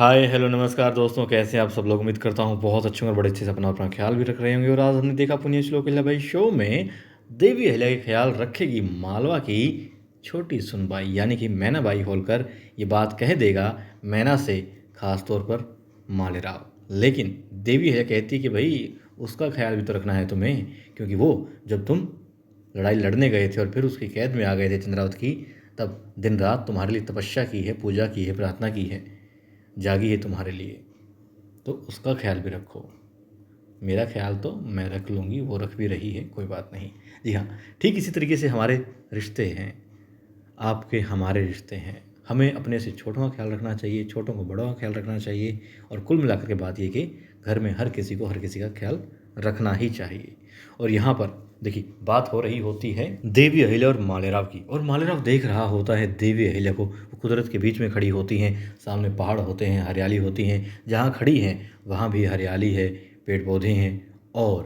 Hi hello नमस्कार दोस्तों, कैसे हैं आप सब लोग। उम्मीद करता हूँ बहुत अच्छे और बड़े अच्छे से अपना अपना ख्याल भी रख रहे होंगे। और आज हमने देखा पुनीत श्लोक अहिल्याबाई शो में देवी अहिल्या का ख्याल रखेगी मालवा की छोटी सुनबाई, यानी कि मैनाबाई होलकर ये बात कह देगा मैना से, खास तौर पर मालेराव। लेकिन देवी अहिल्या कहती है कि भाई उसका ख्याल भी तो रखना है तुम्हें, क्योंकि वो जब तुम लड़ाई लड़ने गए थे और फिर उसकी कैद में आ गए थे चंद्रावत की, तब दिन रात तुम्हारे लिए तपस्या की है, पूजा की है, प्रार्थना की है, जागी है तुम्हारे लिए, तो उसका ख्याल भी रखो। मेरा ख्याल तो मैं रख लूँगी, वो रख भी रही है, कोई बात नहीं। जी हाँ, ठीक इसी तरीके से हमारे रिश्ते हैं, आपके हमारे रिश्ते हैं। हमें अपने से छोटों का ख्याल रखना चाहिए, छोटों को बड़ों का ख्याल रखना चाहिए। और कुल मिलाकर के बात ये कि घर में हर किसी को हर किसी का ख्याल रखना ही चाहिए। और यहाँ पर देखिए बात हो रही होती है देवी अहिल्या और मालेराव की, और मालेराव देख रहा होता है देवी अहिल्या को। वो कुदरत के बीच में खड़ी होती हैं, सामने पहाड़ होते हैं, हरियाली होती हैं, जहाँ खड़ी हैं वहाँ भी हरियाली है, पेड़ पौधे हैं और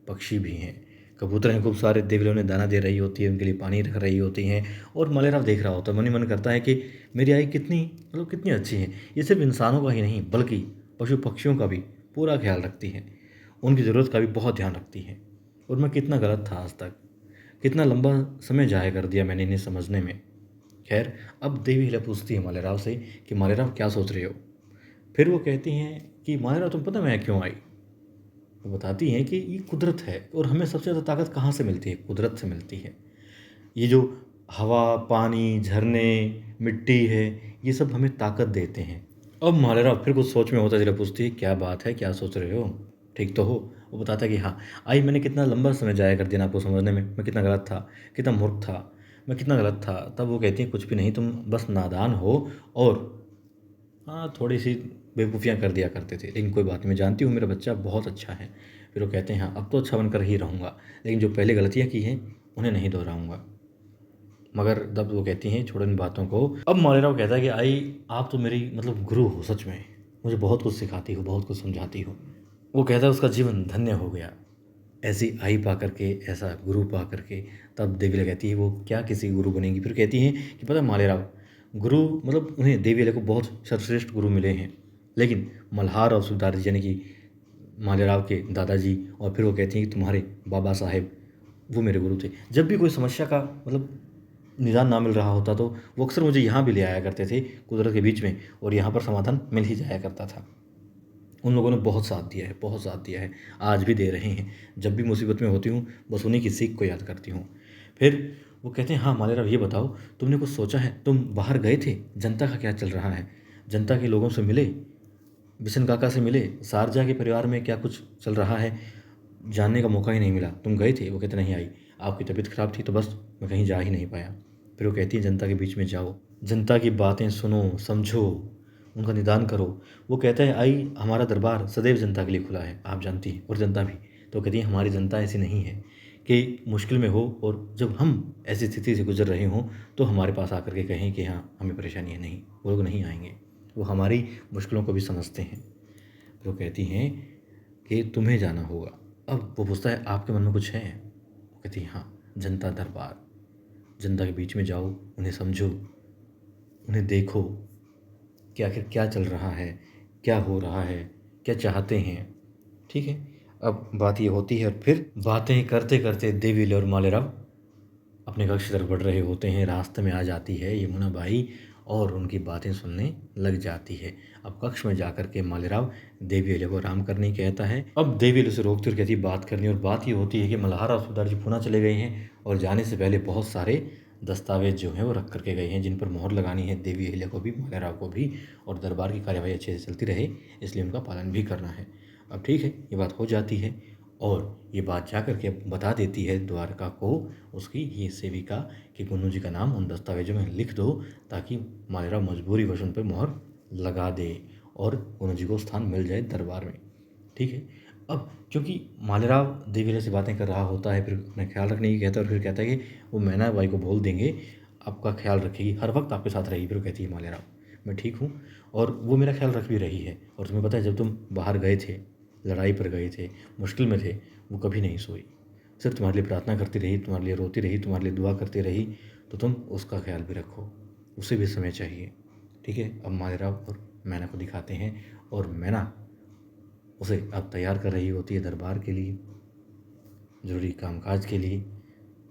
पक्षी भी हैं। कबूतर हैं खूब सारे, देवी उन्हें दाना दे रही होती है, उनके लिए पानी रख रही होती हैं। और मालेराव देख रहा होता है, मन ही मन करता है कि मेरी आई कितनी कितनी अच्छी है। ये सिर्फ इंसानों का ही नहीं बल्कि पशु पक्षियों का भी पूरा ख्याल रखती है, उनकी ज़रूरत का भी बहुत ध्यान रखती है। और मैं कितना गलत था आज तक, कितना लंबा समय ज़ाया कर दिया मैंने इन्हें समझने में। खैर, अब देवी अहिल्या पूछती है मालेराव से कि मालेराव क्या सोच रहे हो। फिर वो कहती हैं कि मालेराव तुम पता मैं क्यों आई। वो बताती हैं कि ये कुदरत है, और हमें सबसे ज़्यादा ताकत कहाँ से मिलती है, कुदरत से मिलती है। ये जो हवा, पानी, झरने, मिट्टी है, ये सब हमें ताकत देते हैं। अब मालेराव फिर कुछ सोच में होता है, जरा पूछती है क्या बात है, क्या सोच रहे हो, ठीक तो हो। वो बताता है कि हाँ आई, मैंने कितना लंबा समय जाया कर दिया ना आपको समझने में, मैं कितना गलत था, कितना मूर्ख था, मैं कितना गलत था। तब वो कहती है कुछ भी नहीं, तुम बस नादान हो और हाँ थोड़ी सी बेवकूफ़ियाँ कर दिया करते थे, लेकिन कोई बात नहीं, मैं जानती हूँ मेरा बच्चा बहुत अच्छा है। फिर वो कहते हैं हाँ अब तो अच्छा बनकर ही रहूँगा, लेकिन जो पहले गलतियाँ की हैं उन्हें नहीं दोहराऊँगा। मगर तब वो कहती हैं छोड़ो इन बातों को। अब मालेराव कहता है कि आई आप तो मेरी गुरु हो सच में, मुझे बहुत कुछ सिखाती हो, बहुत कुछ समझाती हो। वो कहता है उसका जीवन धन्य हो गया ऐसी आई पा करके, ऐसा गुरु पा करके। तब देवी कहती है वो क्या किसी गुरु बनेगी। फिर कहती हैं कि पता है मालेराव, गुरु उन्हें देवी को बहुत सर्वश्रेष्ठ गुरु मिले हैं, लेकिन मल्हार और सुधार जी यानी कि मालेराव के दादाजी, और फिर वो कहती हैं कि तुम्हारे बाबा साहेब वो मेरे गुरु थे। जब भी कोई समस्या का निदान ना मिल रहा होता तो वो अक्सर मुझे यहाँ भी ले आया करते थे कुदरत के बीच में, और यहाँ पर समाधान मिल ही जाया करता था। उन लोगों ने बहुत साथ दिया है, बहुत साथ दिया है, आज भी दे रहे हैं। जब भी मुसीबत में होती हूँ बस उन्हीं की सीख को याद करती हूँ। फिर वो कहते हैं हाँ मालेराव ये बताओ, तुमने कुछ सोचा है, तुम बाहर गए थे, जनता का क्या चल रहा है, जनता के लोगों से मिले, बिशन काका से मिले, शारजा के परिवार में क्या कुछ चल रहा है, जानने का मौका ही नहीं मिला। तुम गए थे। वो कहते नहीं आई, आपकी तबीयत खराब थी तो बस मैं कहीं जा ही नहीं पाया। फिर वो कहती है जनता के बीच में जाओ, जनता की बातें सुनो, समझो, उनका निदान करो। वो कहता है आई हमारा दरबार सदैव जनता के लिए खुला है, आप जानती हैं, और जनता भी। तो कहती है हमारी जनता ऐसी नहीं है कि मुश्किल में हो और जब हम ऐसी स्थिति से गुजर रहे हों तो हमारे पास आकर के कहें कि हाँ हमें परेशानी है। नहीं, वो लोग नहीं आएंगे, वो हमारी मुश्किलों को भी समझते हैं। वो कहती हैं कि तुम्हें जाना होगा। अब वो पूछता है आपके मन में कुछ है। वो कहती है हाँ, जनता दरबार, जनता के बीच में जाओ, उन्हें समझो, उन्हें देखो कि आखिर क्या चल रहा है, क्या हो रहा है, क्या चाहते हैं। ठीक है, अब बात ये होती है और फिर बातें करते करते देवी और मालेराव अपने कक्ष की तरफ बढ़ रहे होते हैं। रास्ते में आ जाती है यमुना बाई और उनकी बातें सुनने लग जाती है। अब कक्ष में जाकर के मालेराव देवी अहिल्या को आराम करने कहता है। अब देवी अहिल्या से रोकती और कहती बात करनी, और बात ये होती है कि मल्हार और सुधार जी पुणे चले गए हैं और जाने से पहले बहुत सारे दस्तावेज जो हैं वो रख करके गए हैं, जिन पर मोहर लगानी है देवी अहिल्या को भी, मालेराव को भी, और दरबार की कार्यवाही अच्छे से चलती रहे इसलिए उनका पालन भी करना है। अब ठीक है, ये बात हो जाती है और ये बात जा कर के बता देती है द्वारका को उसकी ये सेविका कि कुन्नू जी का नाम उन दस्तावेजों में लिख दो, ताकि मालेराव मजबूरी वश उन पर मोहर लगा दे और कुन्नू जी को स्थान मिल जाए दरबार में। ठीक है, अब क्योंकि मालेराव देवी से बातें कर रहा होता है, फिर अपना ख्याल रखने की कहता है, और फिर कहता है कि वो मैना बाई को बोल देंगे आपका ख्याल रखेगी, हर वक्त आपके साथ रहेगी। फिर वो कहती है मालेराव मैं ठीक हूँ और वो मेरा ख्याल रख भी रही है। और तुम्हें पता है जब तुम बाहर गए थे, लड़ाई पर गए थे, मुश्किल में थे, वो कभी नहीं सोई, सिर्फ तुम्हारे लिए प्रार्थना करती रही, तुम्हारे लिए रोती रही, तुम्हारे लिए दुआ करती रही। तो तुम उसका ख्याल भी रखो, उसे भी समय चाहिए। ठीक है, अब मालेराव और मैना को दिखाते हैं और मैना उसे अब तैयार कर रही होती है दरबार के लिए, ज़रूरी कामकाज के लिए।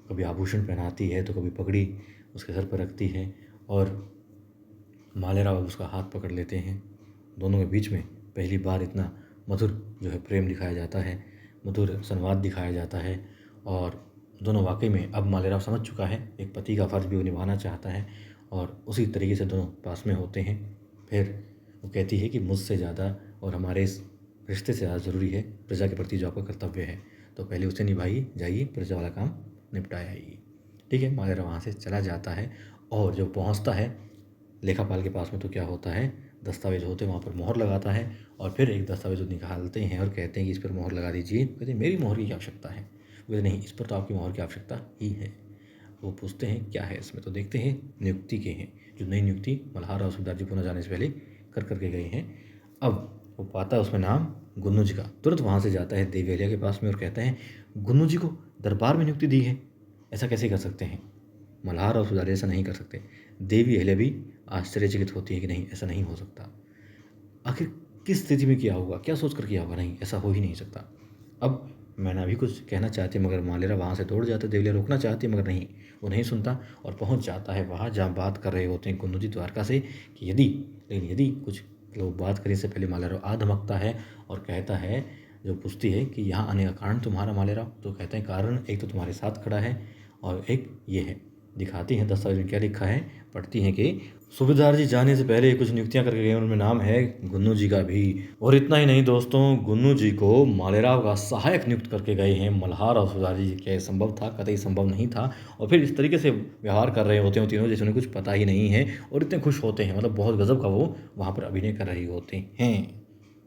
कभी आभूषण पहनाती है तो कभी पगड़ी उसके सर पर रखती है और मालेराव उसका हाथ पकड़ लेते हैं। दोनों के बीच में पहली बार इतना मधुर जो है प्रेम दिखाया जाता है, मधुर संवाद दिखाया जाता है और दोनों वाकई में अब मालेराव समझ चुका है, एक पति का फ़र्ज़ भी वो निभाना चाहता है और उसी तरीके से दोनों पास में होते हैं। फिर वो कहती है कि मुझसे ज़्यादा और हमारे इस रिश्ते से ज़्यादा ज़रूरी है प्रजा के प्रति जो आपका कर्तव्य है, तो पहले उसे निभाइए, जाइए प्रजा वाला काम निपटाए आइए। ठीक है, मालेराव वहाँ से चला जाता है और जब पहुँचता है लेखापाल के पास में तो क्या होता है, दस्तावेज होते हैं, वहाँ पर मोहर लगाता है और फिर एक दस्तावेज वो निकालते हैं और कहते हैं कि इस पर मोहर लगा दीजिए। कहते हैं मेरी मोहर की क्या आवश्यकता है? वो कहते नहीं, इस पर तो आपकी मोहर की आवश्यकता ही है। वो पूछते हैं क्या है इसमें, तो देखते हैं नियुक्ति के हैं, जो नई नियुक्ति मल्हार और सूबेदार जी पुनः जाने से पहले कर के गए हैं। अब वो पाता है उसमें नाम गुन्नू जी का, तुरंत वहाँ से जाता है देवी अहिल्या के पास में और कहता है गुन्नू जी को दरबार में नियुक्ति दी है, ऐसा कैसे कर सकते हैं? मल्हार और सूबेदार ऐसा नहीं कर सकते। देवी अहिल्या भी आश्चर्यचकित होती है कि नहीं, ऐसा नहीं हो सकता। आखिर किस स्थिति में किया होगा, क्या सोच कर किया होगा? नहीं, ऐसा हो ही नहीं सकता। अब मैना भी कुछ कहना चाहती है मगर मालेराव वहाँ से दौड़ जाते, देवी अहिल्या रोकना चाहती है मगर नहीं, वो नहीं सुनता और पहुँच जाता है वहाँ जहाँ बात कर रहे होते हैं गुन्नू जी द्वारका से कि यदि कुछ लोग बात करने से पहले मालेराव आ धमकता है और कहता है, जो पूछती है कि यहाँ आने का कारण तुम्हारा मालेराव, तो कहते हैं कारण एक तो तुम्हारे साथ खड़ा है और एक ये है। दिखाती हैं दस्तावेज में क्या लिखा है, पढ़ती हैं कि सूबेदार जी जाने से पहले कुछ नियुक्तियां करके गए, उनमें नाम है गुन्नू जी का भी। और इतना ही नहीं दोस्तों, गुन्नू जी को मालेराव का सहायक नियुक्त करके गए हैं। मल्हार और सूबेदार जी क्या संभव था? कतई संभव नहीं था। और फिर इस तरीके से व्यवहार कर रहे होते हैं तीनों जैसे उन्हें कुछ पता ही नहीं है और इतने खुश होते हैं, मतलब बहुत गजब का वो वहाँ पर अभिनय कर रहे होते हैं।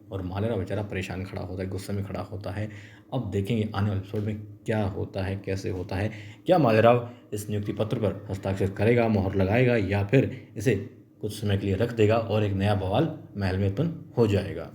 और मालेराव बेचारा परेशान खड़ा होता है, गुस्से में खड़ा होता है। अब देखेंगे आने वाले एपिसोड में क्या होता है, कैसे होता है, क्या मालेराव इस नियुक्ति पत्र पर हस्ताक्षर करेगा, मोहर लगाएगा या फिर इसे कुछ समय के लिए रख देगा और एक नया बवाल महल में उत्पन्न हो जाएगा।